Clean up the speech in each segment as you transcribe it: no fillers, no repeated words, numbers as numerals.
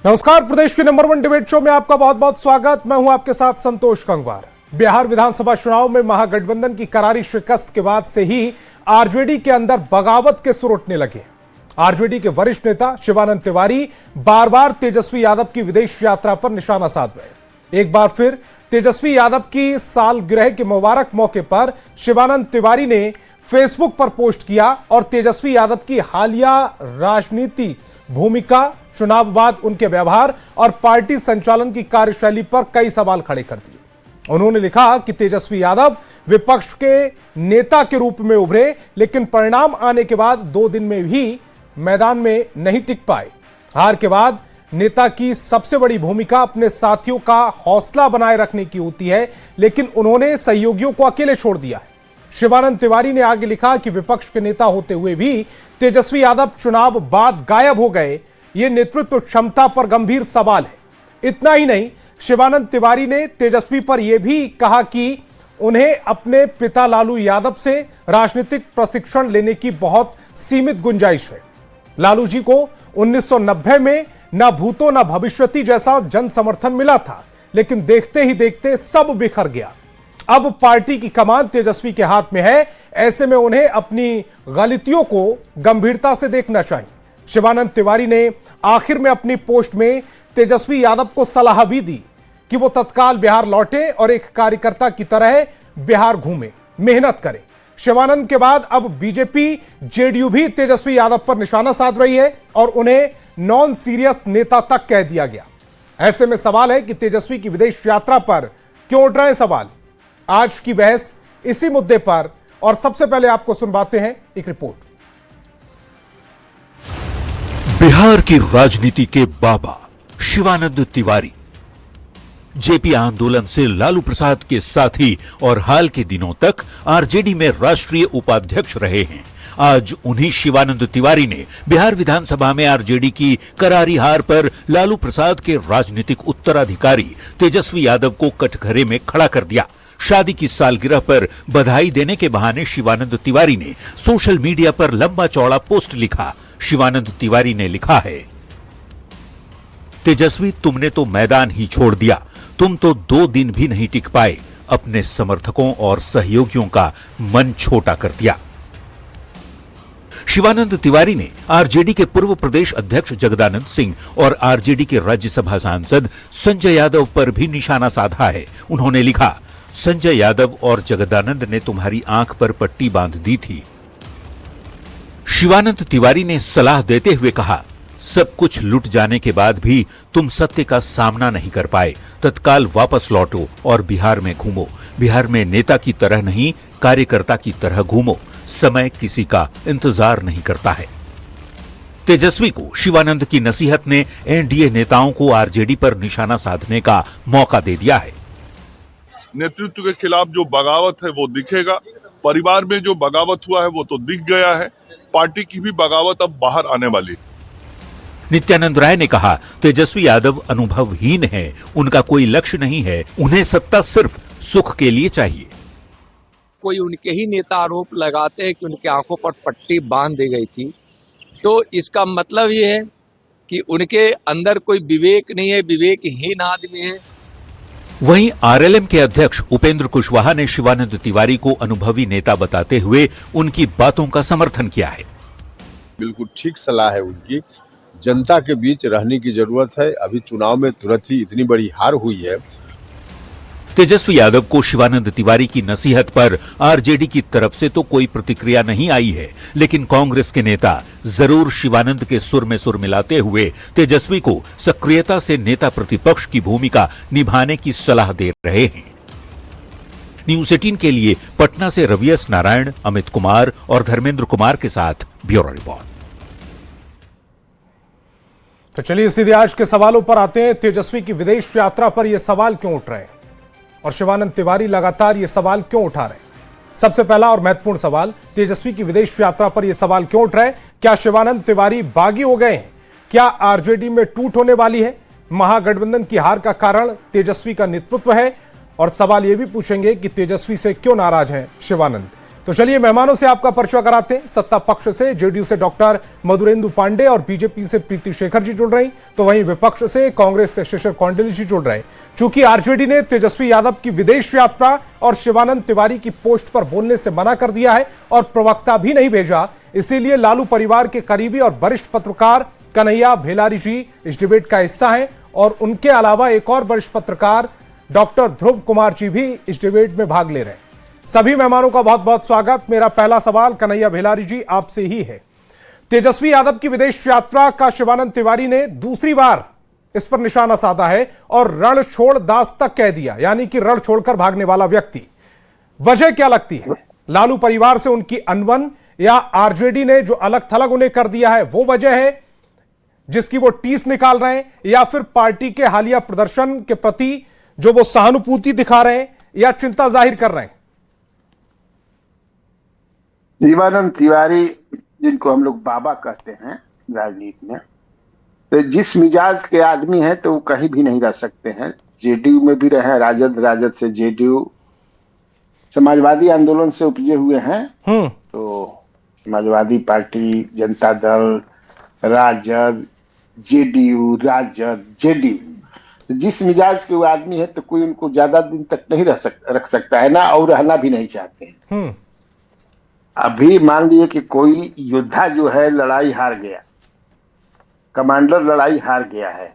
नमस्कार, प्रदेश के number 1 debate show में आपका बहुत बहुत स्वागत। मैं हूं आपके साथ संतोष कंगवार। बिहार विधानसभा चुनाव में महागठबंधन की करारी शिकस्त के बाद से ही आरजेडी के अंदर बगावत के सुर उठने लगे। आरजेडी के वरिष्ठ नेता शिवानंद तिवारी बार बार तेजस्वी यादव की विदेश यात्रा पर निशाना साध रहे। एक बार फिर तेजस्वी यादव की सालगिरह के मुबारक मौके पर शिवानंद तिवारी ने फेसबुक पर पोस्ट किया और तेजस्वी यादव की हालिया राजनीति भूमिका, चुनाव बाद उनके व्यवहार और पार्टी संचालन की कार्यशैली पर कई सवाल खड़े कर दिए। उन्होंने लिखा कि तेजस्वी यादव विपक्ष के नेता के रूप में उभरे, लेकिन परिणाम आने के बाद 2 दिन में भी मैदान में नहीं टिक पाए। हार के बाद नेता की सबसे बड़ी भूमिका अपने साथियों का हौसला बनाए रखने की होती है, लेकिन उन्होंने सहयोगियों को अकेले छोड़ दिया है। शिवानंद तिवारी ने आगे लिखा कि विपक्ष के नेता होते हुए भी तेजस्वी यादव चुनाव बाद गायब हो गए। यह नेतृत्व क्षमता पर गंभीर सवाल है। इतना ही नहीं, शिवानंद तिवारी ने तेजस्वी पर यह भी कहा कि उन्हें अपने पिता लालू यादव से राजनीतिक प्रशिक्षण लेने की बहुत सीमित गुंजाइश है। लालू जी को 1990 में न भूतो न भविष्यति जैसा जन समर्थन मिला था, लेकिन देखते ही देखते सब बिखर गया। अब पार्टी की कमान तेजस्वी के हाथ में है। ऐसे में उन्हें अपनी गलतियों को गंभीरता से देखना चाहिए। शिवानंद तिवारी ने आखिर में अपनी पोस्ट में तेजस्वी यादव को सलाह भी दी कि वो तत्काल बिहार लौटे और एक कार्यकर्ता की तरह बिहार घूमे, मेहनत करें। शिवानंद के बाद अब बीजेपी जेडीयू भी तेजस्वी यादव पर निशाना साध रही है और उन्हें नॉन सीरियस नेता तक कह दिया गया। ऐसे में सवाल है कि तेजस्वी की विदेश यात्रा पर क्यों उठ रहे हैं सवाल। आज की बहस इसी मुद्दे पर, और सबसे पहले आपको सुनवाते हैं एक रिपोर्ट। बिहार की राजनीति के बाबा शिवानंद तिवारी जेपी आंदोलन से लालू प्रसाद के साथी और हाल के दिनों तक आरजेडी में राष्ट्रीय उपाध्यक्ष रहे हैं। आज उन्हीं शिवानंद तिवारी ने बिहार विधानसभा में आरजेडी की करारी हार पर लालू प्रसाद के राजनीतिक उत्तराधिकारी तेजस्वी यादव को कटघरे में खड़ा कर दिया। शादी की सालगिरह पर बधाई देने के बहाने शिवानंद तिवारी ने सोशल मीडिया पर लंबा चौड़ा पोस्ट लिखा। शिवानंद तिवारी ने लिखा है, तेजस्वी, तुमने तो मैदान ही छोड़ दिया। तुम तो 2 दिन भी नहीं टिक पाए। अपने समर्थकों और सहयोगियों का मन छोटा कर दिया। शिवानंद तिवारी ने आरजेडी के पूर्व प्रदेश अध्यक्ष जगदानंद सिंह और आरजेडी के राज्यसभा सांसद संजय यादव पर भी निशाना साधा है। उन्होंने लिखा, संजय यादव और जगदानंद ने तुम्हारी आंख पर पट्टी बांध दी थी। शिवानंद तिवारी ने सलाह देते हुए कहा, सब कुछ लुट जाने के बाद भी तुम सत्य का सामना नहीं कर पाए। तत्काल वापस लौटो और बिहार में घूमो। बिहार में नेता की तरह नहीं, कार्यकर्ता की तरह घूमो। समय किसी का इंतजार नहीं करता है। तेजस्वी को शिवानंद की नसीहत ने एनडीए नेताओं को आरजेडी पर निशाना साधने का मौका दे दिया है। नेतृत्व के खिलाफ जो बगावत है वो दिखेगा। परिवार में जो बगावत हुआ है वो तो दिख गया है। पार्टी की भी बगावत अब बाहर आने वाली। नित्यानंद राय ने कहा, तेजस्वी यादव अनुभवहीन है, उनका कोई लक्ष्य नहीं है, उन्हें सत्ता सिर्फ सुख के लिए चाहिए। कोई उनके ही नेता आरोप लगाते हैं कि उनकी आंखों पर पट्टी बांध दी गई थी, तो इसका मतलब ये है कि उनके अंदर कोई विवेक नहीं है, विवेकहीन आदमी है। वहीं आरएलएम के अध्यक्ष उपेंद्र कुशवाहा ने शिवानंद तिवारी को अनुभवी नेता बताते हुए उनकी बातों का समर्थन किया है। बिल्कुल ठीक सलाह है उनकी। जनता के बीच रहने की जरूरत है। अभी चुनाव में तुरंत ही इतनी बड़ी हार हुई है। तेजस्वी यादव को शिवानंद तिवारी की नसीहत पर आरजेडी की तरफ से तो कोई प्रतिक्रिया नहीं आई है, लेकिन कांग्रेस के नेता जरूर शिवानंद के सुर में सुर मिलाते हुए तेजस्वी को सक्रियता से नेता प्रतिपक्ष की भूमिका निभाने की सलाह दे रहे हैं। न्यूज 18 के लिए पटना से रवियस नारायण, अमित कुमार और धर्मेंद्र कुमार के साथ ब्यूरो रिपोर्ट। तो चलिए सीधे आज के सवालों पर आते हैं। तेजस्वी की विदेश यात्रा पर यह सवाल क्यों उठ रहे हैं और शिवानंद तिवारी लगातार यह सवाल क्यों उठा रहे हैं? सबसे पहला और महत्वपूर्ण सवाल, तेजस्वी की विदेश यात्रा पर यह सवाल क्यों उठ रहा है? क्या शिवानंद तिवारी बागी हो गए हैं? क्या आरजेडी में टूट होने वाली है? महागठबंधन की हार का कारण तेजस्वी का नेतृत्व है? और सवाल यह भी पूछेंगे कि तेजस्वी से क्यों नाराज हैं शिवानंद? तो चलिए मेहमानों से आपका परिचय कराते हैं। सत्ता पक्ष से जेडीयू से डॉक्टर मधुरेंदु पांडे और बीजेपी से प्रीति शेखर जी जुड़ रहे हैं, तो वहीं विपक्ष से कांग्रेस से शिशिर कौंडिन्य जी जुड़ रहे हैं। चूंकि आरजेडी ने तेजस्वी यादव की विदेश यात्रा और शिवानंद तिवारी की पोस्ट पर बोलने से मना कर दिया है और प्रवक्ता भी नहीं भेजा, इसीलिए लालू परिवार के करीबी और वरिष्ठ पत्रकार कन्हैया भेलारी जी इस डिबेट का हिस्सा हैं और उनके अलावा एक और वरिष्ठ पत्रकार डॉक्टर ध्रुव कुमार जी भी इस डिबेट में भाग ले रहे हैं। सभी मेहमानों का बहुत बहुत स्वागत। मेरा पहला सवाल कन्हैया भेलारी जी आपसे ही है। तेजस्वी यादव की विदेश यात्रा का शिवानंद तिवारी ने दूसरी बार इस पर निशाना साधा है और रण छोड़ दास तक कह दिया, यानी कि रण छोड़कर भागने वाला व्यक्ति। वजह क्या लगती है? लालू परिवार से उनकी अनबन या आरजेडी ने जो अलग थलग उन्हें कर दिया है वो वजह है जिसकी वो टीस निकाल रहे हैं, या फिर पार्टी के हालिया प्रदर्शन के प्रति जो वो सहानुभूति दिखा रहे हैं या चिंता जाहिर कर रहे हैं? शिवानंद तिवारी, जिनको हम लोग बाबा कहते हैं राजनीति में, तो जिस मिजाज के आदमी हैं तो वो कहीं भी नहीं रह सकते हैं। जेडीयू में भी रहे, राजद से जेडीयू, समाजवादी आंदोलन से उपजे हुए हैं। तो Samajwadi party, Janata Dal, Rajad, JDU, Rajad, JDU, तो जिस मिजाज के वो आदमी है तो कोई उनको ज्यादा दिन तक नहीं रख सकता है ना, और रहना भी नहीं चाहते हैं। अभी मान लीजिए कि कोई योद्धा जो है लड़ाई हार गया, कमांडर लड़ाई हार गया है,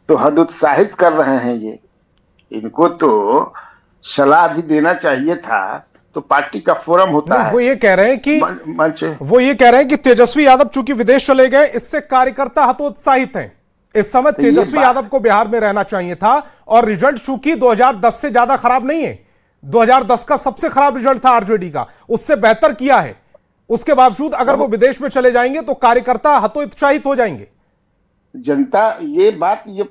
तो हतोत्साहित कर रहे हैं ये। इनको तो सलाह भी देना चाहिए था, तो पार्टी का फोरम होता है। वो ये कह रहे हैं कि तेजस्वी यादव चूंकि विदेश चले गए, इससे कार्यकर्ता हतोत्साहित हैं। इस समय तेजस्वी यादव को बिहार में रहना चाहिए था और रिजल्ट चूंकि 2010 से ज्यादा खराब नहीं है, 2010 का सबसे खराब रिजल्ट था आरजेडी का, उससे बेहतर किया है। उसके बावजूद अगर वो विदेश में चले जाएंगे तो कार्यकर्ता हतोत्साहित हो जाएंगे। जनता ये बात ये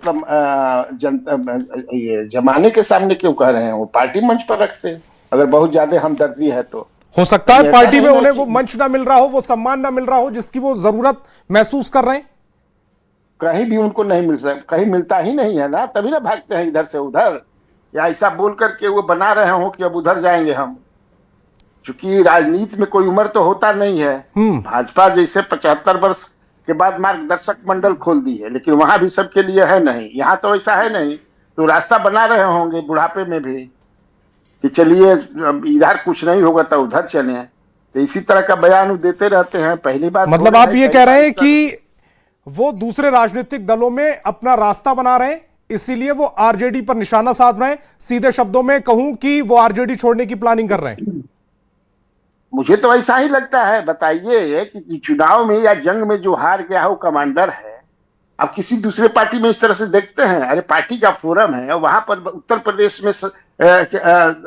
जमाने के सामने क्यों कह रहे हैं? वो पार्टी मंच पर रखते, अगर बहुत ज्यादा हमदर्दी है तो हो सकता है पार्टी में उन्हें वो मंच ना मिल रहा हो, वो सम्मान ना मिल रहा हो जिसकी वो जरूरत महसूस कर रहे हैं। कहीं भी उनको नहीं मिल सकता, कहीं मिलता ही नहीं है ना, तभी ना भागते हैं इधर से उधर, या ऐसा बोल करके वो बना रहे हो कि अब उधर जाएंगे हम। चूंकि राजनीति में कोई उम्र तो होता नहीं है। भाजपा जैसे 75 वर्ष के बाद मार्गदर्शक मंडल खोल दी है, लेकिन वहां भी सबके लिए है नहीं, यहाँ तो ऐसा है नहीं। तो रास्ता बना रहे होंगे बुढ़ापे में भी कि चलिए इधर कुछ नहीं होगा तो उधर चले, तो इसी तरह का बयान देते रहते हैं। पहली बार मतलब आप ये कह रहे हैं कि वो दूसरे राजनीतिक दलों में अपना रास्ता बना रहे हैं, इसीलिए वो आरजेडी पर निशाना साध रहे हैं। सीधे शब्दों में कहूं कि वो आरजेडी छोड़ने की प्लानिंग कर रहे हैं। मुझे तो ऐसा ही लगता है। बताइए कि चुनाव में या जंग में जो हार गया है वो कमांडर है। अब किसी दूसरे पार्टी में इस तरह से देखते हैं? अरे पार्टी का फोरम है, और वहां पर उत्तर प्रदेश में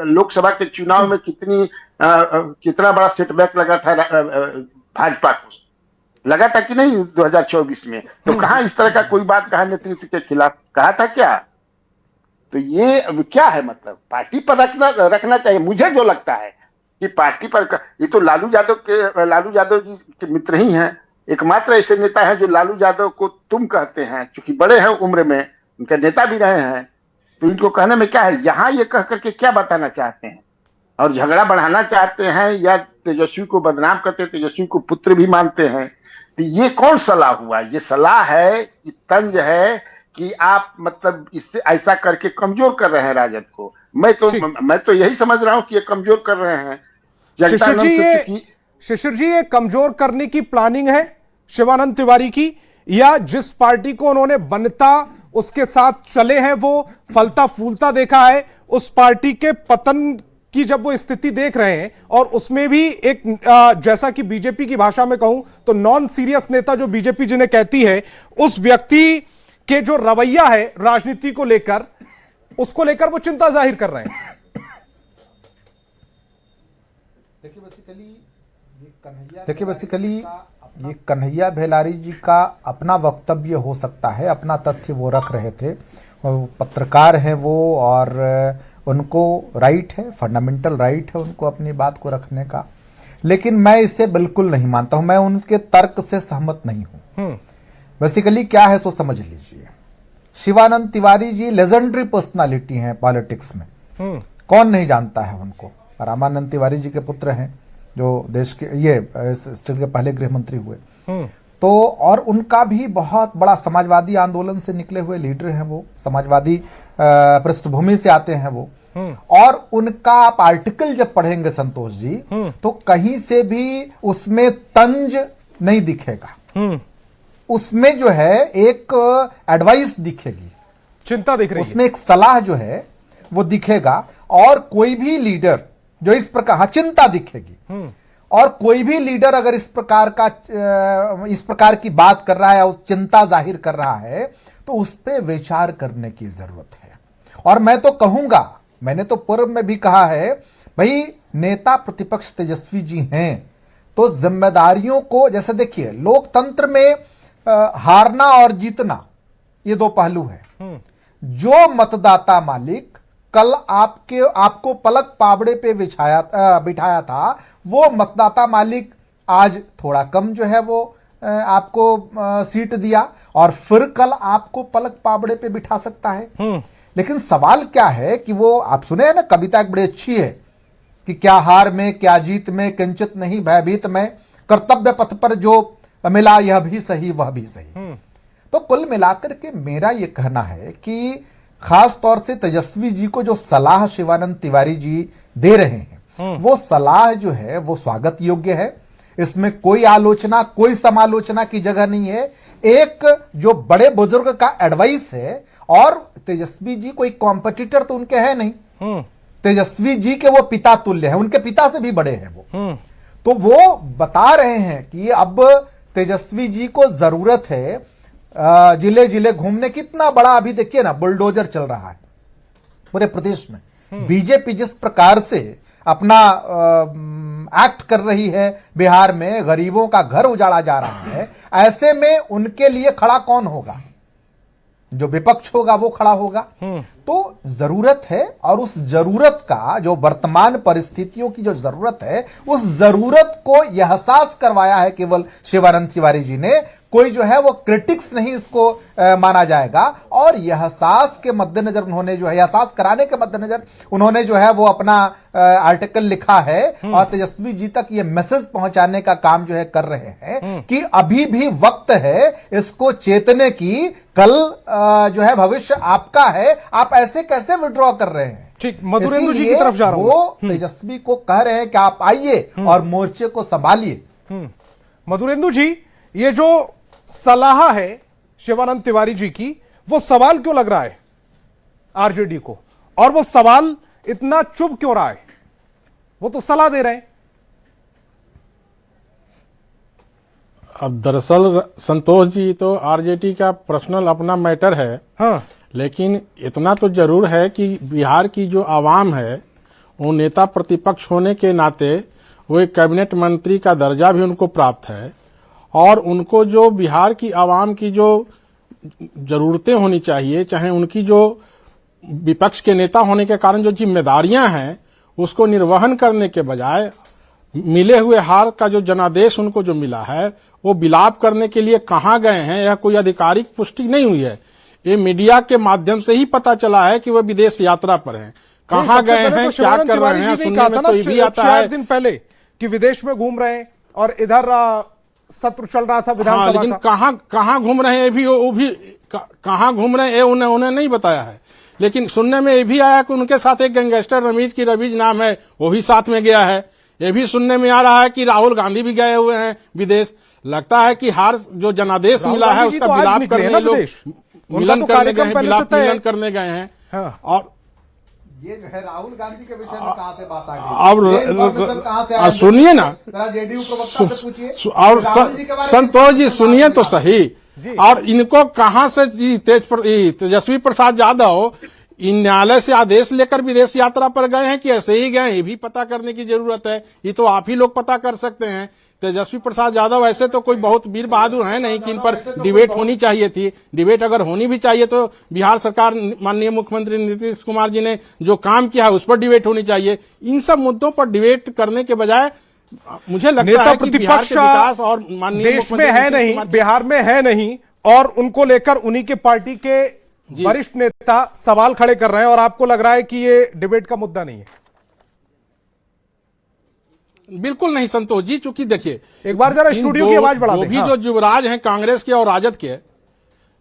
लोकसभा के चुनाव में कितना बड़ा सेटबैक लगा था भाजपा को, लगा था कि नहीं 2024 में? तो कहां इस तरह का कोई बात कहा नेतृत्व के खिलाफ कहा था क्या? तो ये क्या है? मतलब पार्टी पर रखना चाहिए। मुझे जो लगता है कि पार्टी पर, ये तो लालू यादव जी के मित्र ही हैं, एकमात्र ऐसे नेता हैं जो लालू यादव को तुम कहते हैं, क्योंकि बड़े हैं उम्र में, उनके नेता भी रहे हैं। तो इनको कहने में क्या है? यहाँ ये कह करके क्या बताना चाहते हैं? और झगड़ा बढ़ाना चाहते हैं या तेजस्वी को बदनाम करते हैं, तेजस्वी को पुत्र भी मानते हैं? तो ये कौन सलाह हुआ? ये सलाह है कि तंज है कि आप मतलब इससे ऐसा करके कमजोर कर रहे हैं राजद को। मैं तो यही समझ रहा हूं कि ये कमजोर कर रहे हैं। शिशिर जी, ये कमजोर करने की प्लानिंग है शिवानंद तिवारी की, या जिस पार्टी को उन्होंने बनता उसके साथ चले हैं, वो फलता फूलता देखा है, उस पार्टी के पतन की जब वो स्थिति देख रहे हैं, और उसमें भी एक जैसा कि बीजेपी की भाषा में कहूं तो नॉन सीरियस नेता जो बीजेपी जिन्हें कहती है, उस व्यक्ति के जो रवैया है राजनीति को लेकर, उसको लेकर वो चिंता जाहिर कर रहे हैं। देखिए बेसिकली ये कन्हैया भेलारी जी का अपना वक्तव्य हो सकता है, अपना तथ्य वो रख रहे थे, पत्रकार हैं वो, और उनको राइट है, फंडामेंटल राइट है उनको अपनी बात को रखने का। लेकिन मैं इसे बिल्कुल नहीं मानता हूं, मैं उनके तर्क से सहमत नहीं हूं। बेसिकली क्या है सो समझ लीजिए। शिवानंद तिवारी जी लेजेंडरी पर्सनालिटी हैं पॉलिटिक्स में, कौन नहीं जानता है उनको। रामानंद तिवारी जी के पुत्र हैं, जो देश के ये इस स्टेट के पहले गृह मंत्री हुए। तो और उनका भी बहुत बड़ा समाजवादी आंदोलन से निकले हुए लीडर हैं, वो समाजवादी पृष्ठभूमि से आते हैं वो। और उनका आप आर्टिकल जब पढ़ेंगे संतोष जी, तो कहीं से भी उसमें तंज नहीं दिखेगा, उसमें जो है एक एडवाइस दिखेगी, चिंता दिख रही है, उसमें एक सलाह जो है वो दिखेगा। और कोई भी लीडर जो इस प्रकार, चिंता दिखेगी, और कोई भी लीडर अगर इस प्रकार की बात कर रहा है, उस चिंता जाहिर कर रहा है, तो उस पर विचार करने की जरूरत है। और मैं तो कहूंगा, मैंने तो पूर्व में भी कहा है, भाई नेता प्रतिपक्ष तेजस्वी जी हैं तो जिम्मेदारियों को, जैसे देखिए लोकतंत्र में हारना और जीतना ये दो पहलू है। जो मतदाता मालिक कल आपको पलक पाबड़े पे बिठाया था, वो मतदाता मालिक आज थोड़ा कम जो है वो आपको सीट दिया, और फिर कल आपको पलक पाबड़े पे बिठा सकता है। लेकिन सवाल क्या है कि वो, आप सुने हैं ना कविता एक बड़ी अच्छी है कि क्या हार में क्या जीत में किंचित नहीं भयभीत में, कर्तव्य पथ पर जो मिला यह भी सही वह भी सही। तो कुल मिलाकर के मेरा यह कहना है कि खास तौर से तेजस्वी जी को जो सलाह शिवानंद तिवारी जी दे रहे हैं, वो सलाह जो है वो स्वागत योग्य है। इसमें कोई आलोचना, कोई समालोचना की जगह नहीं है। एक जो बड़े बुजुर्ग का एडवाइस है, और तेजस्वी जी कोई कॉम्पिटिटर तो उनके है नहीं, तेजस्वी जी के वो पिता तुल्य है, उनके पिता से भी बड़े हैं वो। तो वो बता रहे हैं कि अब तेजस्वी जी को जरूरत है जिले जिले घूमने। कितना बड़ा अभी देखिए ना बुलडोजर चल रहा है पूरे प्रदेश में। बीजेपी जिस प्रकार से अपना एक्ट कर रही है बिहार में, गरीबों का घर उजाड़ा जा रहा है, ऐसे में उनके लिए खड़ा कौन होगा? जो विपक्ष होगा वो खड़ा होगा। तो जरूरत है, और उस जरूरत का जो वर्तमान परिस्थितियों की जो जरूरत है, उस जरूरत को एहसास करवाया है केवल शिवानंद तिवारी जी ने। कोई जो है वो क्रिटिक्स नहीं इसको माना जाएगा। और एहसास के मद्देनजर उन्होंने जो है, एहसास कराने के मद्देनजर उन्होंने जो है वो अपना आर्टिकल लिखा है, और तेजस्वी जी तक ये मैसेज पहुंचाने का काम जो है कर रहे हैं कि अभी भी वक्त है इसको चेतने की। कल जो है भविष्य आपका है, आप ऐसे कैसे विड्रॉ कर रहे हैं? ठीक, मधुरेंद्र जी की तरफ जा रहा हूं। वो तेजस्वी को कह रहे हैं कि आप आइए और मोर्चे को संभालिए। मधुरेंद्र जी, ये जो सलाह है शिवानंद तिवारी जी की, वो सवाल क्यों लग रहा है आरजेडी को, और वो सवाल इतना चुभ क्यों रहा है? वो तो सलाह दे रहे हैं। अब दरअसल संतोष जी, तो आरजेडी का पर्सनल अपना मैटर है। हाँ, लेकिन इतना तो जरूर है कि बिहार की जो आवाम है, वो नेता प्रतिपक्ष होने के नाते वो एक कैबिनेट मंत्री का दर्जा भी उनको प्राप्त है, और उनको जो बिहार की आवाम की जो जरूरतें होनी चाहिए, चाहे उनकी जो विपक्ष के नेता होने के कारण जो जिम्मेदारियां हैं, उसको निर्वहन करने के बजाय मिले हुए हार का जो जनादेश उनको जो मिला है, वो विलाप करने के लिए कहाँ गए हैं, यह कोई आधिकारिक पुष्टि नहीं हुई है। ये मीडिया के माध्यम से ही पता चला है कि वो विदेश यात्रा पर हैं। कहाँ गए हैं, क्या कर रहे हैं, सुनने में तो ये भी आता है 4 दिन पहले कि विदेश में घूम रहे हैं, और इधर सत्र चल रहा था विधानसभा का। लेकिन कहाँ घूम रहे हैं, वो भी कहाँ घूम रहे हैं उन्हें नहीं बताया है। लेकिन सुनने में ये भी आया कि उनके साथ एक गैंगस्टर रमीज नाम है, वो भी साथ में गया है। ये भी सुनने में आ रहा है कि राहुल गांधी भी गए हुए हैं विदेश। लगता है कि हार जो जनादेश मिला है उसका विलाप करने लोग मिलन करने गए हैं, विलाप मिलन करने गए हैं। हाँ। और ये जो है राहुल गांधी के विषय में कहां से बात आ गई? अब सुनिए ना, जेडीयू प्रवक्ता से पूछिए। और संतोष जी सुनिए तो सही। और इनको कहां से तेजस्वी प्रसाद यादव इन न्यायालय से आदेश लेकर विदेश यात्रा पर गए हैं कि ऐसे ही गए, ये भी पता करने की जरूरत है। ये तो आप ही लोग पता कर सकते हैं। तेजस्वी प्रसाद यादव ऐसे तो कोई बहुत वीर बहादुर है नहीं कि इन पर डिबेट होनी चाहिए थी। डिबेट अगर होनी भी चाहिए तो बिहार सरकार, माननीय मुख्यमंत्री नीतीश कुमार जी ने जो काम किया है उस पर डिबेट होनी चाहिए। इन सब मुद्दों पर डिबेट करने के बजाय मुझे लगता है कि बिहार के विकास और माननीय देश में है नहीं, बिहार में है नहीं, और उनको लेकर उन्हीं के पार्टी के वरिष्ठ नेता सवाल खड़े कर रहे हैं, और आपको लग रहा है कि ये डिबेट का मुद्दा नहीं है। बिल्कुल नहीं संतोष जी, चूंकि देखिए एक बार जरा स्टूडियो की आवाज बढ़ा जो दें। भी हाँ। जो युवराज हैं कांग्रेस के और राजद के,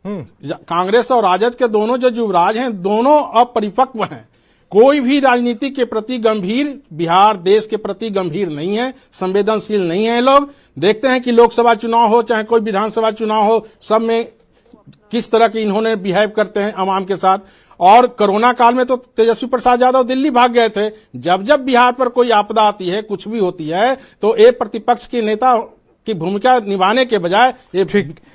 कांग्रेस और राजद के दोनों जो युवराज हैं दोनों अपरिपक्व हैं। कोई भी राजनीति के प्रति गंभीर, बिहार देश के प्रति गंभीर नहीं है, संवेदनशील नहीं है। लोग देखते हैं कि लोकसभा चुनाव हो चाहे कोई विधानसभा चुनाव हो, सब में किस तरह के इन्होंने बिहेव करते हैं आवाम के साथ। और कोरोना काल में तो तेजस्वी प्रसाद यादव दिल्ली भाग गए थे। जब जब बिहार पर कोई आपदा आती है, कुछ भी होती है, तो एक प्रतिपक्ष के नेता की भूमिका निभाने के बजाय ये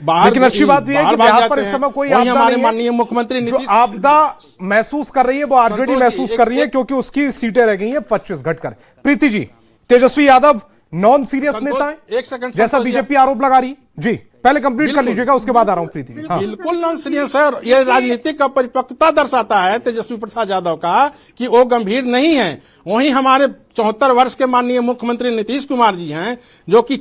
बाहर, लेकिन अच्छी बात यह है कि बिहार पर इस समय कोई आपदा हमारे नहीं है। माननीय मुख्यमंत्री जो नीतीश आपदा महसूस कर रही है वो आरजेडी संतोष जी, महसूस कर रही है, क्योंकि उसकी सीटें रह गई हैं 25 घटकर। प्रीति जी, तेजस्वी यादव नॉन सीरियस संतोष, नेता है, एक सेकंड जैसा संतोष जी, बीजेपी आरोप लगा रही। जी, पहले कंप्लीट कर बिल्कुल। लीजिएगा, उसके बाद आ रहा हूं प्रीति जी। हाँ। बिल्कुल नॉन सीरियस है। और ये राजनीतिक का परिपक्वता दर्शाता है तेजस्वी प्रसाद यादव का कि वो गंभीर नहीं है। वहीं हमारे 74 वर्ष के माननीय मुख्यमंत्री नीतीश कुमार जी हैं, जो कि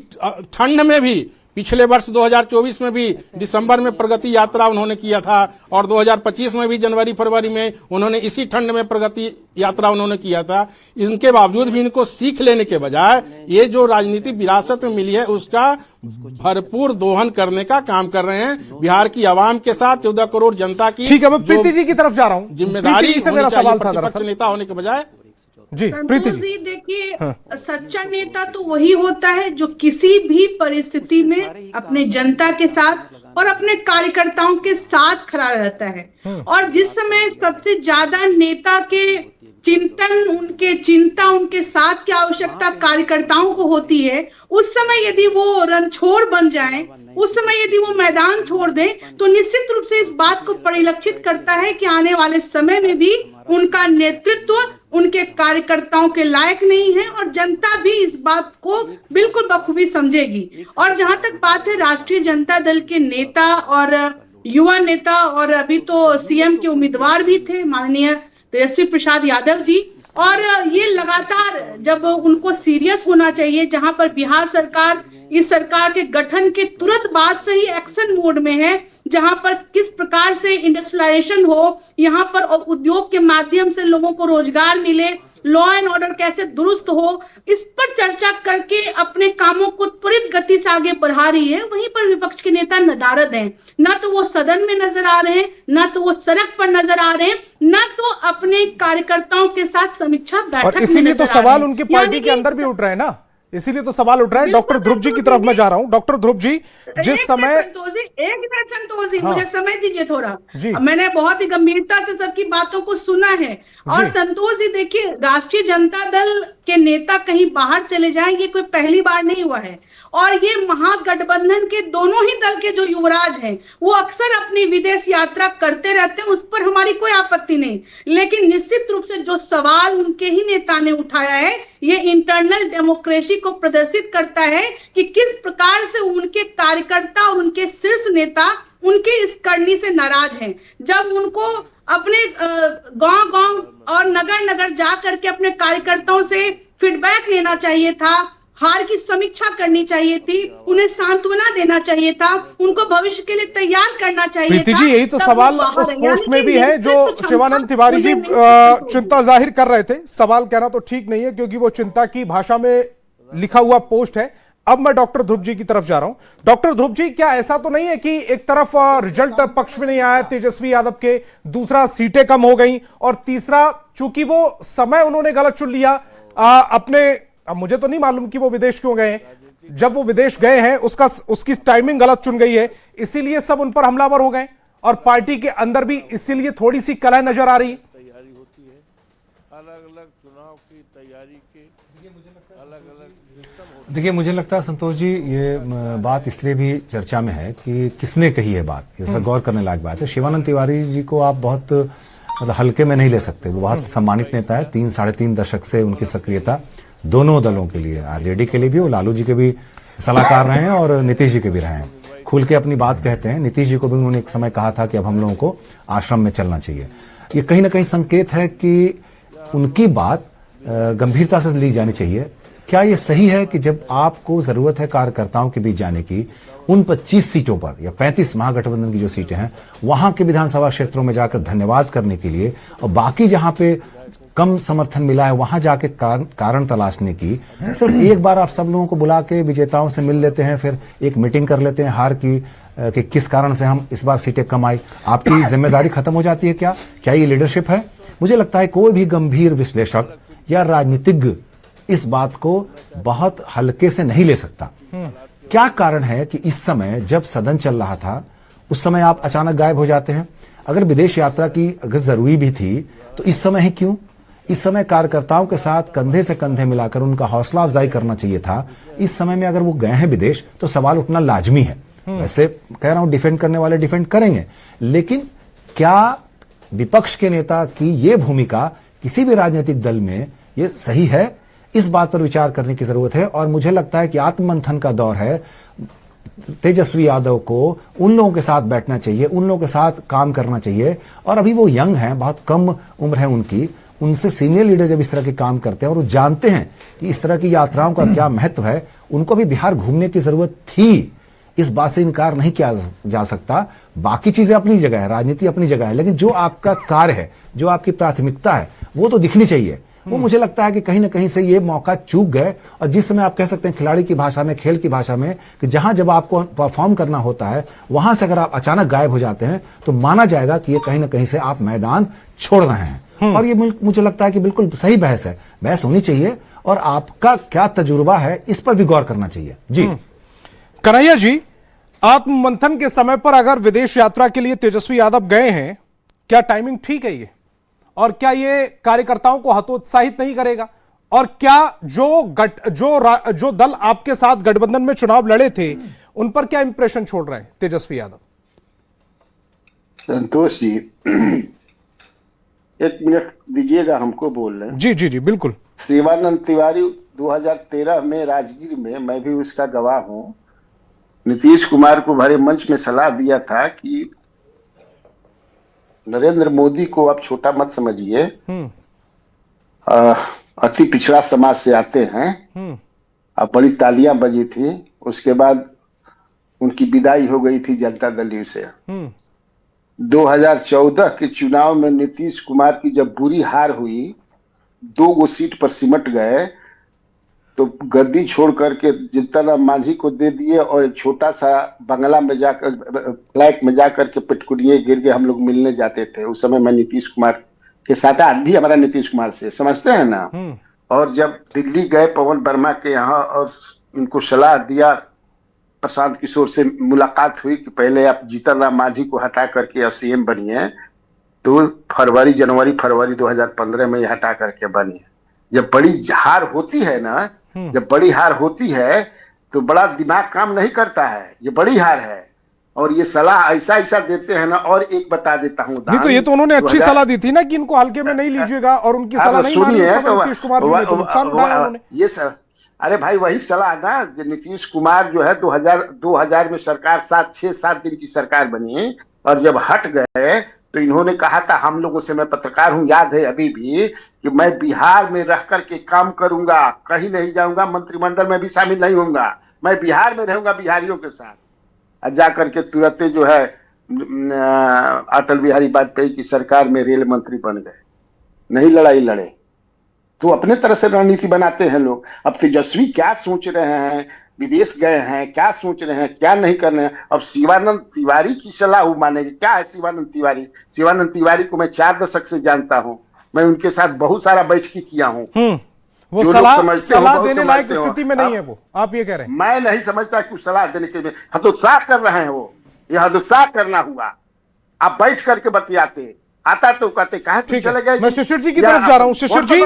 ठंड में भी पिछले वर्ष 2024 में भी दिसंबर में प्रगति यात्रा उन्होंने किया था, और 2025 में भी जनवरी फरवरी में उन्होंने इसी ठंड में प्रगति यात्रा उन्होंने किया था। इनके बावजूद भी इनको सीख लेने के बजाय ये जो राजनीतिक विरासत में मिली है उसका भरपूर दोहन करने का काम कर रहे हैं बिहार की आवाम के साथ, 14 करोड़ जनता की। ठीक है, मैं प्रीति जी की तरफ जा रहा हूं। जिम्मेदारी प्रीति जी से मेरा होनी चाहिए सवाल था प्रतिपक्ष दरअसल। नेता होने के बजाय। जी प्रीति संतोष जी, जी देखिए, सच्चा नेता तो वही होता है जो किसी भी परिस्थिति में अपने जनता के साथ और अपने कार्यकर्ताओं के साथ खड़ा रहता है। और जिस समय सबसे ज्यादा नेता के चिंतन, उनके चिंता, उनके साथ की आवश्यकता कार्यकर्ताओं को होती है, उस समय यदि वो रणछोड़ बन जाएं, उस समय यदि वो मैदान छोड़ दें, तो निश्चित रूप से इस बात को परिलक्षित करता है कि आने वाले समय में भी उनका नेतृत्व उनके कार्यकर्ताओं के लायक नहीं है, और जनता भी इस बात को बिल्कुल बखूबी समझेगी। और जहां तक बात है राष्ट्रीय जनता दल के नेता और युवा नेता, और अभी तो सीएम के उम्मीदवार भी थे माननीय तेजस्वी प्रसाद यादव जी, और ये लगातार जब उनको सीरियस होना चाहिए, जहां पर बिहार सरकार इस सरकार के गठन के तुरंत बाद से ही एक्शन मोड में है, जहां पर किस प्रकार से इंडस्ट्रियलाइजेशन हो, यहाँ पर उद्योग के माध्यम से लोगों को रोजगार मिले, लॉ एंड ऑर्डर कैसे दुरुस्त हो, इस पर चर्चा करके अपने कामों को त्वरित गति से आगे बढ़ा रही है। वहीं पर विपक्ष के नेता नदारद हैं, ना तो वो सदन में नजर आ रहे हैं, ना तो वो सड़क पर नजर आ रहे हैं, ना तो अपने कार्यकर्ताओं के साथ समीक्षा बैठक और में इसीलिए तो नजर आ रहे सवाल हैं। उनकी पार्टी यानी के कि अंदर भी उठ रहे हैं ना, इसीलिए तो सवाल उठ रहा है। डॉक्टर ध्रुव जी की तरफ मैं जा रहा हूं। डॉक्टर ध्रुव जी, जिस समय एक मिनट संतोष जी, हाँ। मुझे समय दीजिए थोड़ा जी। मैंने बहुत ही गंभीरता से सबकी बातों को सुना है। और जी। संतोष जी देखिए, राष्ट्रीय जनता दल के नेता कहीं बाहर चले जाएं, ये कोई पहली बार नहीं हुआ है। और ये महागठबंधन के दोनों ही दल के जो युवराज हैं वो अक्सर अपनी विदेश यात्रा करते रहते हैं, उस पर हमारी कोई आपत्ति नहीं। लेकिन निश्चित रूप से जो सवाल उनके ही नेता ने उठाया है, ये इंटरनल डेमोक्रेसी को प्रदर्शित करता है कि किस प्रकार से उनके कार्यकर्ता और उनके शीर्ष नेता उनके इस करनी से नाराज हैं। जब उनको अपने गांव-गांव और नगर-नगर जा करके अपने कार्यकर्ताओं से फीडबैक लेना चाहिए था, हार की समीक्षा करनी चाहिए थी, उन्हें सांत्वना देना चाहिए था, उनको भविष्य के लिए तैयार करना चाहिए प्रीति था। जी, यही तो तब सवाल वो बाहर उस है। पोस्ट यानी में भी कि है जो नेतृत्व शिवानंद क्षमता तिवारी जी उन्हें नहीं चिंता जाहिर कर रहे थे। सवाल कहना तो ठीक नहीं है क्योंकि वो चिंता की भाषा में लिखा हुआ पोस्ट है। अब मैं डॉक्टर ध्रुव जी की तरफ जा रहा हूं। डॉक्टर ध्रुव जी, क्या ऐसा तो नहीं है कि एक तरफ रिजल्ट पक्ष में नहीं आया तेजस्वी यादव के, दूसरा सीटें कम हो गई, और तीसरा चूंकि वो समय उन्होंने गलत चुन लिया अपने, अब मुझे तो नहीं मालूम कि वो विदेश क्यों गए हैं, जब वो विदेश गए हैं उसकी टाइमिंग गलत चुन गई है, इसीलिए सब उन पर हमलावर हो गए, और पार्टी के अंदर भी इसीलिए थोड़ी सी कलह नजर आ रही है। तैयारी होती है, अलग-अलग चुनाव की तैयारी के अलग-अलग सिस्टम। देखिए, मुझे लगता है संतोष जी, ये बात इसलिए भी चर्चा में है कि किसने कही है बात, ये गौर करने लायक बात है। शिवानंद तिवारी जी को आप बहुत मतलब हल्के में नहीं ले सकते। वो बहुत सम्मानित नेता है, 3-3.5 दशक से उनकी सक्रियता दोनों दलों के लिए, आरजेडी के लिए भी और लालू जी के भी सलाहकार रहे हैं और नीतीश जी के भी रहे हैं। खुल के अपनी बात कहते हैं। नीतीश जी को भी उन्होंने एक समय कहा था कि अब हम लोगों को आश्रम में चलना चाहिए। ये कहीं ना कहीं संकेत है कि उनकी बात गंभीरता से ली जानी चाहिए। क्या ये सही है कि जब आपको जरूरत है कार्यकर्ताओं के बीच जाने की, उन 25 सीटों पर या 35 महागठबंधन की जो सीटें हैं वहां के विधानसभा क्षेत्रों में जाकर धन्यवाद करने के लिए, और बाकी जहां पे कम समर्थन मिला है वहां जाके कारण तलाशने की, सिर्फ एक बार आप सब लोगों को बुला के विजेताओं से मिल लेते हैं, फिर एक मीटिंग कर लेते हैं हार की कि किस कारण से हम इस बार सीटें कम आई, आपकी जिम्मेदारी खत्म हो जाती है क्या ये लीडरशिप है? मुझे लगता है कोई भी गंभीर विश्लेषक या राजनीतिज्ञ इस बात को बहुत हल्के से नहीं ले सकता। क्या कारण है कि इस समय जब सदन चल रहा था उस समय आप अचानक गायब हो जाते हैं? अगर विदेश यात्रा की अगर जरूरी भी थी तो इस समय ही क्यों? इस समय कार्यकर्ताओं के साथ कंधे से कंधे मिलाकर उनका हौसला अफजाई करना चाहिए था। इस समय में अगर वो गए हैं विदेश तो सवाल उठना लाजमी है। वैसे कह रहा हूं डिफेंड करने वाले डिफेंड करेंगे, लेकिन क्या विपक्ष के नेता की ये भूमिका किसी भी राजनीतिक दल में ये सही है? इस बात पर विचार करने की जरूरत है। और मुझे लगता है कि आत्ममंथन का दौर है। तेजस्वी यादव को उन लोगों के साथ बैठना चाहिए, उन लोगों के साथ काम करना चाहिए। और अभी वो यंग हैं, बहुत कम उम्र है उनकी, उनसे सीनियर लीडर जब इस तरह के काम करते हैं और वो जानते हैं कि इस तरह की यात्राओं का क्या महत्व है, उनको भी बिहार घूमने की जरूरत थी। इस बात से इनकार नहीं किया जा सकता। बाकी चीजें अपनी जगह है, राजनीति अपनी जगह है, लेकिन जो आपका कार्य है, जो आपकी प्राथमिकता है, वो तो दिखनी चाहिए। वो मुझे लगता है कि कहीं ना कहीं से ये मौका चूक गए। और जिस समय आप कह सकते हैं खिलाड़ी की भाषा में, खेल की भाषा में, कि जहां जब आपको परफॉर्म करना होता है वहां से अगर आप अचानक गायब हो जाते हैं तो माना जाएगा कि ये कहीं ना कहीं से आप मैदान छोड़ रहे हैं। और ये मुझे लगता है कि बिल्कुल सही बहस है, बहस होनी चाहिए। और आपका क्या तजुर्बा है इस पर भी गौर करना चाहिए। जी कन्हैया जी, आत्ममंथन के समय पर अगर विदेश यात्रा के लिए तेजस्वी यादव गए हैं, क्या टाइमिंग ठीक है ये? और क्या ये कार्यकर्ताओं को हतोत्साहित नहीं करेगा? और क्या जो दल आपके साथ गठबंधन में चुनाव लड़े थे उन पर क्या इंप्रेशन छोड़ रहे हैं तेजस्वी यादव? संतोष जी, एक मिनट दीजिएगा, हमको बोल रहे हैं। जी जी जी बिल्कुल। शिवानंद तिवारी 2013 में राजगीर में, मैं भी उसका गवाह हूं, नीतीश कुमार को भरे मंच में सलाह दिया था कि नरेंद्र मोदी को आप छोटा मत समझिए, अति पिछड़ा समाज से आते हैं। अब बड़ी तालियां बजी थी। उसके बाद उनकी विदाई हो गई थी जनता दल यू से। 2014 के चुनाव में नीतीश कुमार की जब बुरी हार हुई, 2 सीट पर सिमट गए, तो गद्दी छोड़ करके जीतनराम मांझी को दे दिए और एक छोटा सा बंगला में जाकर, फ्लैट में जाकर के पिटकुनिए गिर के हम लोग मिलने जाते थे। उस समय मैं नीतीश कुमार के साथ, आज भी हमारा नीतीश कुमार से समझते हैं ना। और जब दिल्ली गए पवन वर्मा के यहाँ और उनको सलाह दिया, प्रशांत किशोर से मुलाकात हुई कि पहले आप जीतनराम मांझी को हटा करके सीएम बनिए, तो जनवरी फरवरी 2015 में हटा करके बनिए। जब बड़ी हार होती है ना, जब बड़ी हार होती है तो बड़ा दिमाग काम नहीं करता है। ये बड़ी हार है और ये सलाह ऐसा देते हैं ना। और एक बता देता हूँ, नहीं तो ये तो उन्होंने अच्छी सलाह दी थी ना कि इनको हल्के में नहीं लीजिएगा, और उनकी सलाह नहीं मानी नीतीश कुमार जी ने, तो नुकसान उठाया उन्होंने। ये सर, अरे भाई वही सलाह ना, नीतीश कुमार जो है 2000 में सरकार 6-7 दिन की सरकार बनी, और जब हट गए तो इन्होंने कहा था हम लोगों से, मैं पत्रकार हूं, याद है अभी भी, कि मैं बिहार में रह करके काम करूंगा, कहीं नहीं जाऊंगा, मंत्रिमंडल में भी शामिल नहीं होऊंगा, मैं बिहार में रहूंगा बिहारियों के साथ। जा करके तुरंत जो है अटल बिहारी वाजपेयी की सरकार में रेल मंत्री बन गए, नहीं लड़ाई लड़े। तो अपने तरह से रणनीति बनाते हैं लोग। अब तेजस्वी क्या सोच रहे हैं, विदेश गए हैं, क्या सोच रहे हैं, क्या नहीं कर रहे हैं। अब शिवानंद तिवारी की सलाह वो मानेंगे? क्या है शिवानंद तिवारी? शिवानंद तिवारी को मैं 4 दशक से जानता हूं, मैं उनके साथ बहुत सारा बैठकी किया हूं। वो सलाह देने लायक स्थिति में नहीं है वो, आप ये कह रहे हैं? मैं नहीं समझता कि सलाह देने के लिए हतोत्साह कर रहे हैं वो। ये हतोत्साह करना हुआ। आप बैठ करके बतियाते, आता तो कहते कहा चले गए। मैं शिशिर जी की तरफ जा रहा हूं। शिशिर जी,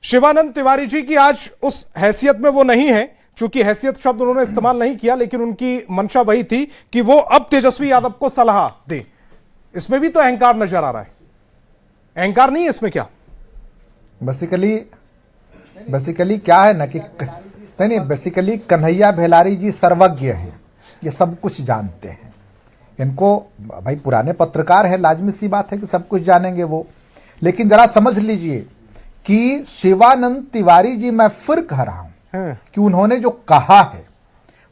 शिवानंद तिवारी जी की आज उस हैसियत में वो नहीं है, चूंकि हैसियत शब्द उन्होंने इस्तेमाल नहीं किया, लेकिन उनकी मंशा वही थी कि वो अब तेजस्वी यादव को सलाह दे। इसमें भी तो अहंकार नजर आ रहा है। अहंकार नहीं है इसमें क्या? बेसिकली क्या है ना कि नहीं, बेसिकली कन्हैया भेलारी जी सर्वज्ञ हैं, ये सब कुछ जानते हैं। इनको भाई पुराने पत्रकार है, लाजमी सी बात है कि सब कुछ जानेंगे वो। लेकिन जरा समझ लीजिए कि शिवानंद तिवारी जी, मैं फिर कह रहा हूं, कि उन्होंने जो कहा है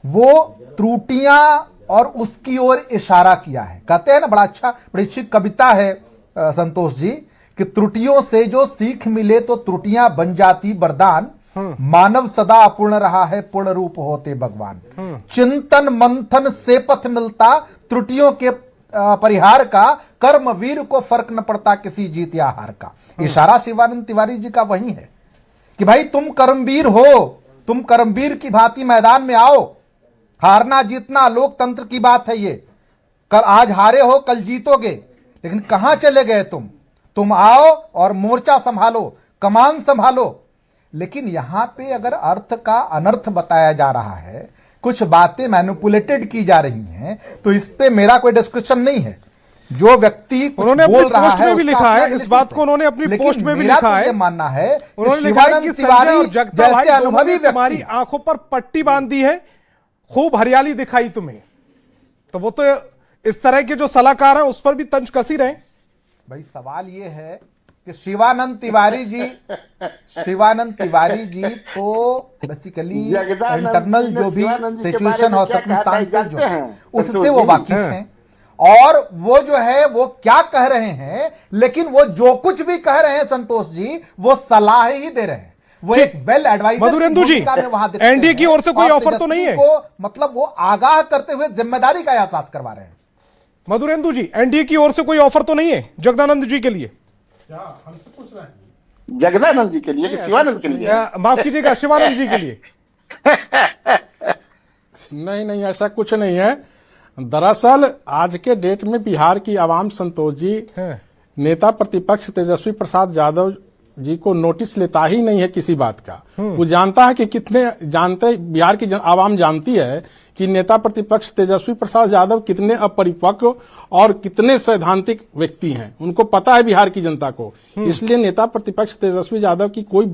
वो त्रुटियां और उसकी ओर इशारा किया है। कहते हैं ना, बड़ा अच्छा, बड़ी अच्छी कविता है संतोष जी, कि त्रुटियों से जो सीख मिले तो त्रुटियां बन जाती वरदान, मानव सदा अपूर्ण रहा है पूर्ण रूप होते भगवान। चिंतन मंथन से पथ मिलता त्रुटियों के परिहार का, कर्मवीर को फर्क न पड़ता किसी जीत या हार का। इशारा शिवानंद तिवारी जी का वही है कि भाई तुम कर्मवीर हो, तुम कर्मवीर की भांति मैदान में आओ। हारना जीतना लोकतंत्र की बात है ये। कल आज हारे हो, कल जीतोगे, लेकिन कहां चले गए तुम आओ और मोर्चा संभालो, कमान संभालो। लेकिन यहां पे अगर अर्थ का अनर्थ बताया जा रहा है, कुछ बातें मैनिपुलेटेड की जा रही हैं, तो इस पे मेरा कोई डिस्कशन नहीं है। जो व्यक्ति कुछ उन्होंने बोल अपनी रहा पोस्ट है में भी लिखा है, इस बात को उन्होंने अपनी पोस्ट में भी लिखा है। मानना है उन्होंने लिखा है कि संजय और जगता भाई दोनों अनुभवी ने तुम्हारी आंखों पर पट्टी बांध दी है, खूब हरियाली दिखाई तुम्हें। तो वो तो इस तरह के जो सलाहकार हैं उस पर भी तंज कसी रहे। भाई सवाल ये है कि शिवानंद तिवारी जी तो बेसिकली इंटरनल जो भी सिचुएशन और सर्कमस्टांसेस जो उससे वो वाकिफ हैं, और वो जो है वो क्या कह रहे हैं, लेकिन वो जो कुछ भी कह रहे हैं संतोष जी, वो सलाह ही दे रहे हैं। वो एक वेल एडवाइजर मधुरेंदु जी, एनडीए की ओर से कोई ऑफर तो नहीं है को, मतलब वो आगाह करते हुए जिम्मेदारी का एहसास करवा रहे हैं। मधुरेंदु जी, एनडीए की ओर से कोई ऑफर तो नहीं है जगदानंद जी के लिए? हमसे पूछ रहे हैं जगदानंद जी के लिए कि शिवानंद के लिए? माफ कीजिएगा, शिवानंद जी के लिए। नहीं, ऐसा कुछ नहीं है। दरअसल आज के डेट में बिहार की आवाम संतोष जी नेता प्रतिपक्ष तेजस्वी प्रसाद यादव जी को नोटिस लेता ही नहीं है किसी बात का। वो जानता है कि बिहार की आवाम जानती है कि नेता प्रतिपक्ष तेजस्वी प्रसाद यादव कितने अपरिपक्व और कितने सैद्धांतिक व्यक्ति हैं। उनको पता है बिहार की जनता को, इसलिए नेता प्रतिपक्ष तेजस्वी यादव की कोई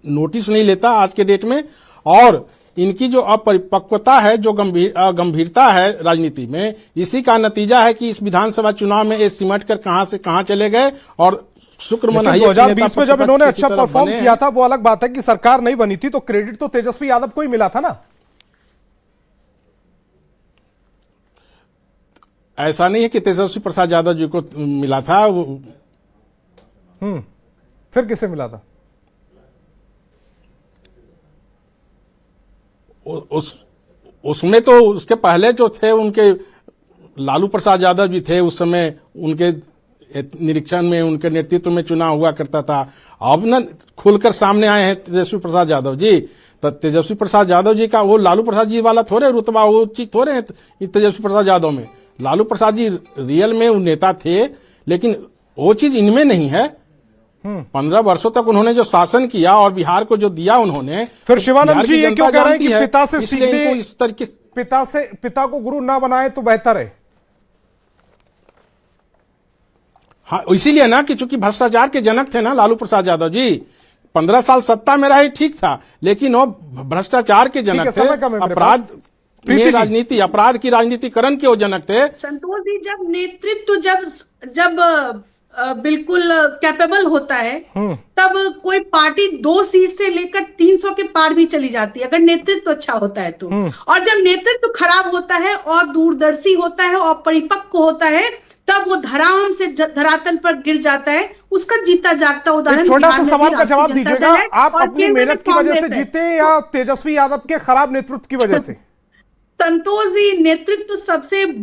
नोटिस नहीं लेता आज के डेट में। और इनकी जो अपरिपक्वता है, जो गंभीरता है राजनीति में, इसी का नतीजा है कि इस विधानसभा चुनाव में ये सिमट कर कहां से कहां चले गए। और शुक्र मनाइए 2020 में जब इन्होंने अच्छा परफॉर्म किया था, वो अलग बात है कि सरकार नहीं बनी थी, तो क्रेडिट तो तेजस्वी यादव को ही मिला था ना। ऐसा नहीं है कि तेजस्वी प्रसाद यादव जी को मिला था। फिर किसे मिला था? उसमें तो उसके पहले जो थे उनके लालू प्रसाद यादव जी थे, उस समय उनके निरीक्षण में, उनके नेतृत्व में चुनाव हुआ करता था। अब न खुलकर सामने आए हैं तेजस्वी प्रसाद यादव जी, तो तेजस्वी प्रसाद यादव जी का वो लालू प्रसाद जी वाला थोड़े रुतबा, वो चीज थोड़े हैं तेजस्वी प्रसाद यादव में। लालू प्रसाद जी रियल में नेता थे, लेकिन वो चीज इनमें नहीं है। 15 वर्षों तक उन्होंने जो शासन किया और बिहार को जो दिया उन्होंने, फिर शिवानंद जी ये क्यों कह रहे हैं कि पिता से सीखने, इस तरीके पिता को गुरु ना बनाए तो बेहतर है? हाँ, इसीलिए ना कि चूंकि भ्रष्टाचार के जनक थे ना लालू प्रसाद यादव जी। 15 साल सत्ता में रहे, ठीक था, लेकिन वो भ्रष्टाचार के जनक थे, अपराध की राजनीतिकरण के वो जनक थे। संतोष जी, जब नेतृत्व जब बिल्कुल कैपेबल होता है, तब कोई पार्टी 2 सीट से लेकर 300 के पार भी चली जाती है, अगर नेतृत्व अच्छा होता है तो। और जब नेतृत्व खराब होता है और दूरदर्शी होता है और परिपक्व होता है, तब वो धराम से धरातल पर गिर जाता है। उसका जीता जागता उदाहरण छोटा सा सवाल का जवाब दीजिएगा, आप अपनी मेहनत की वजह से जीते या तेजस्वी यादव के खराब नेतृत्व की वजह से? संतोष जी, नेतृत्व सबसे एक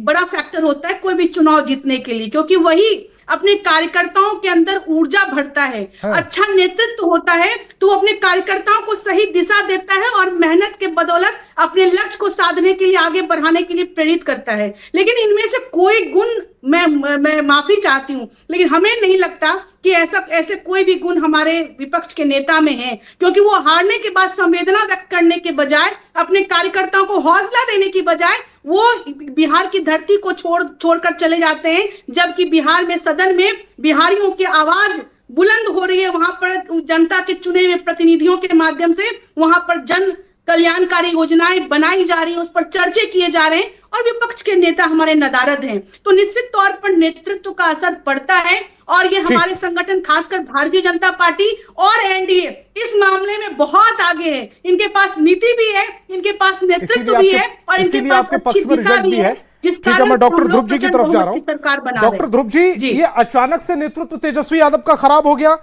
बड़ा फैक्टर होता है कोई भी चुनाव जीतने के लिए, क्योंकि वही अपने कार्यकर्ताओं के अंदर ऊर्जा भरता है। अच्छा नेतृत्व होता है तो अपने कार्यकर्ताओं को सही दिशा देता है और मेहनत के बदौलत अपने लक्ष्य को साधने के लिए, आगे बढ़ाने के लिए प्रेरित करता है। लेकिन इनमें से कोई गुण, मैं माफी चाहती हूं, लेकिन हमें नहीं लगता कि ऐसे कोई भी गुण हमारे विपक्ष के नेता में है, क्योंकि वो हारने के बाद संवेदना व्यक्त करने के बजाय, अपने कार्यकर्ताओं को हौसला देने की बजाय, वो बिहार की धरती को छोड़कर चले जाते हैं। जबकि बिहार में, सदन में बिहारियों की आवाज बुलंद हो रही है, वहां पर जनता के चुने हुए प्रतिनिधियों के माध्यम से वहां पर जन कल्याणकारी योजनाएं बनाई जा रही है, उस पर चर्चे किए जा रहे हैं, और विपक्ष के नेता हमारे नदारद हैं, तो निश्चित तौर पर नेतृत्व का असर पड़ता है। और ये हमारे संगठन, खासकर भारतीय जनता पार्टी और एनडीए इस मामले में बहुत आगे है। इनके पास नीति भी है, इनके पास नेतृत्व भी है और इनके पास अच्छी दिशा भी है। ठीक है, मैं डॉक्टर ध्रुव जी की तरफ जा रहा हूं। डॉक्टर ध्रुव जी, ये अचानक से नेतृत्व तेजस्वी यादव का खराब हो गया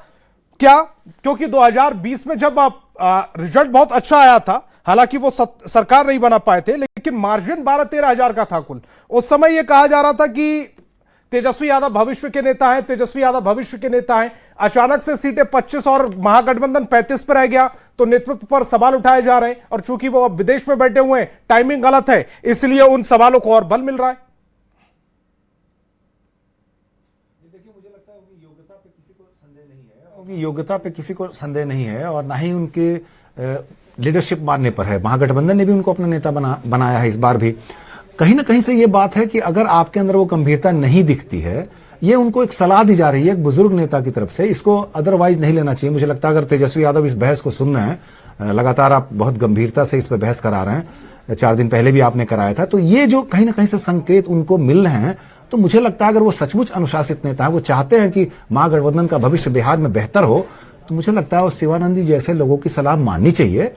क्या? क्योंकि 2020 में जब रिजल्ट बहुत अच्छा आया था, हालांकि वो सरकार नहीं बना पाए थे, लेकिन मार्जिन 12-13 हजार का था कुल। उस समय ये कहा जा रहा था कि तेजस्वी यादव भविष्य के नेता हैं, तेजस्वी यादव भविष्य के नेता हैं। अचानक से सीटें 25 और महागठबंधन 35 पर रह गया, तो नेतृत्व पर सवाल उठाए जा रहे हैं। और चूंकि वो अब विदेश में बैठे हुए हैं, टाइमिंग गलत है, इसलिए उन सवालों को और बल मिल रहा है। योग्यता पे किसी को संदेह नहीं है और ना ही उनके लीडरशिप मानने पर है। महागठबंधन ने भी उनको अपना नेता बनाया है इस बार भी। कहीं ना कहीं से ये बात है कि अगर आपके अंदर वो गंभीरता नहीं दिखती है, ये उनको एक सलाह दी जा रही है एक बुजुर्ग नेता की तरफ से, इसको अदरवाइज नहीं लेना चाहिए। मुझे लगता है अगर तेजस्वी यादव इस बहस को सुन रहे हैं, लगातार आप बहुत गंभीरता से इस पर बहस करा रहे हैं, 4 दिन पहले भी आपने कराया था, तो ये जो कहीं ना कहीं से संकेत उनको मिल रहे हैं, तो मुझे लगता है अगर वो सचमुच अनुशासित नेता है, वो चाहते हैं कि महागठबंधन का भविष्य बिहार में बेहतर हो, तो मुझे लगता है वो शिवानंद जी जैसे लोगों की सलाह माननी चाहिए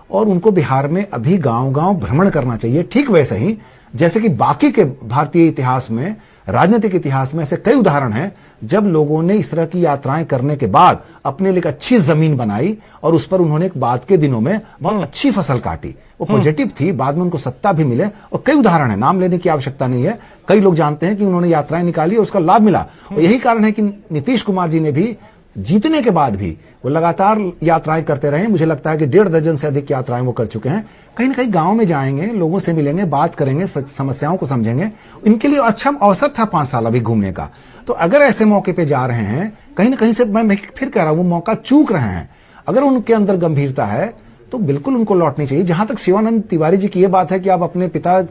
और उनको बिहार में अभी गांव-गांव भ्रमण करना चाहिए। ठीक वैसे ही जैसे कि बाकी के भारतीय इतिहास में, राजनीतिक इतिहास में ऐसे कई उदाहरण हैं जब लोगों ने इस तरह की यात्राएं करने के बाद अपने लिए एक अच्छी जमीन बनाई और उस पर उन्होंने एक बाद के दिनों में बहुत अच्छी फसल काटी। वो पॉजिटिव थी, बाद में उनको सत्ता भी मिले और कई उदाहरण है, नाम लेने की आवश्यकता नहीं है। कई लोग जानते हैं कि उन्होंने यात्राएं निकाली और उसका लाभ मिला। और यही कारण है कि नीतीश कुमार जी ने भी जीतने के बाद भी वो लगातार यात्राएं करते रहे। मुझे लगता है कि 1.5 दर्जन से अधिक यात्राएं वो कर चुके हैं। कहीं ना कहीं गांव में जाएंगे, लोगों से मिलेंगे, बात करेंगे, समस्याओं को समझेंगे। इनके लिए अच्छा अवसर था 5 साल अभी घूमने का। तो अगर ऐसे मौके पे जा रहे हैं, कहीं ना कहीं से मैं फिर कह रहा हूं, वो मौका चूक रहे हैं। अगर उनके अंदर गंभीरता है तो बिल्कुल उनको लौटनी चाहिए। जहां तक शिवानंद तिवारी जी की यह बात है कि आप अपने पिता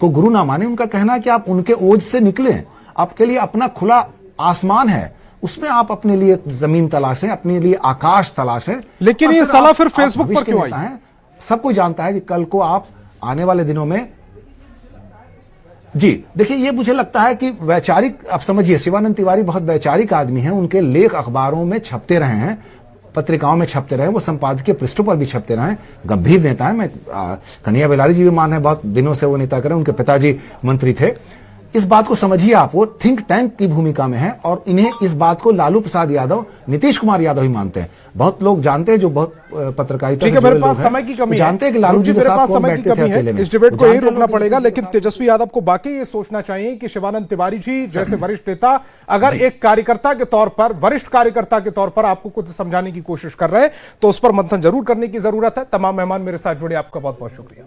को गुरु ना माने, उनका कहना है कि आप उनके ओज से निकले, आपके लिए अपना खुला आसमान है, उसमें आप अपने लिए जमीन तलाशें, अपने लिए आकाश तलाशें। लेकिन ये सलाह फिर फेसबुक पर क्यों आई? सब कोई जानता है कि कल को आप आने वाले दिनों में, जी देखिए, ये मुझे लगता है कि वैचारिक, आप समझिए शिवानंद तिवारी बहुत वैचारिक आदमी हैं। उनके लेख अखबारों में छपते रहे हैं, पत्रिकाओं में छपते रहे, वो संपादकीय पृष्ठों पर भी छपते रहे। गंभीर नेता है। मैं कन्हैया बेलारी जी भी मान रहे हैं, बहुत दिनों से वो नेता करें, उनके पिताजी मंत्री थे। इस बात को समझिए आप, वो थिंक टैंक की भूमिका में है और इन्हें इस बात को लालू प्रसाद यादव, नीतीश कुमार यादव ही मानते हैं। बहुत लोग जानते हैं जो बहुत पत्रकारिता से जुड़े लोग हैं, जानते हैं कि लालू जी के साथ कौन बैठते थे अकेले में। इस डिबेट को यही रोकना पड़ेगा, लेकिन तेजस्वी यादव को बाकी ये सोचना चाहिए कि शिवानंद तिवारी जी जैसे वरिष्ठ नेता अगर एक कार्यकर्ता के तौर पर, वरिष्ठ कार्यकर्ता के तौर पर आपको कुछ समझाने की कोशिश कर रहे हैं, तो उस पर मंथन जरूर करने की जरूरत है। तमाम मेहमान मेरे साथ जुड़े, आपका बहुत बहुत शुक्रिया।